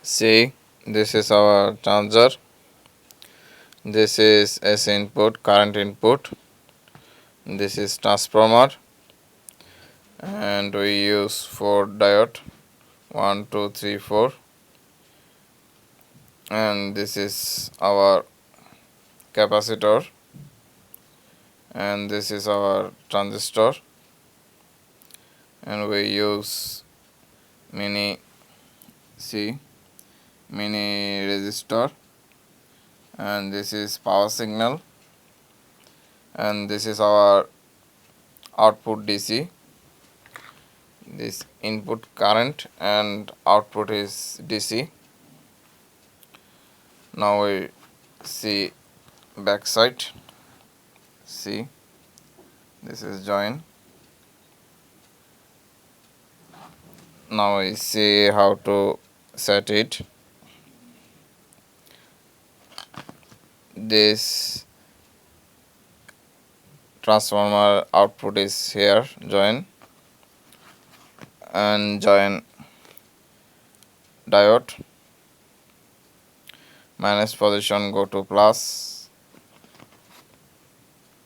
See, this is our charger. This is AC input, current input. This is transformer, and we use 4 diode, 1, 2, 3, 4. And this is our capacitor, and this is our transistor, and we use mini resistor, and this is power signal, and this is our output DC. This input current and output is DC. Now we see backside. See, this is join. Now we see how to set it. This transformer output is here, join, and join diode. Minus position go to plus,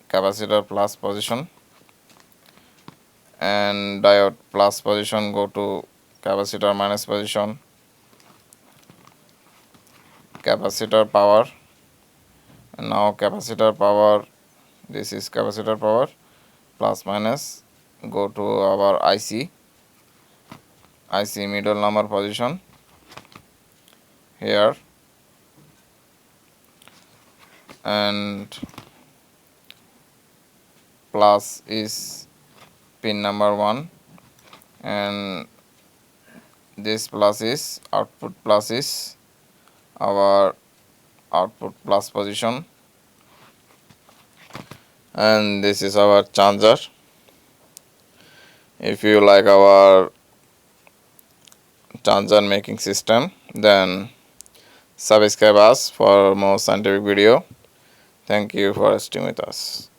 capacitor plus position, and diode plus position go to capacitor minus position. Capacitor power, and now capacitor power, this is capacitor power, plus minus go to our IC middle number position here, and plus is pin number 1, and this plus is output, plus is our output plus position, and this is our charger. If you like our charger making system, then subscribe us for more scientific video. Thank you for staying with us.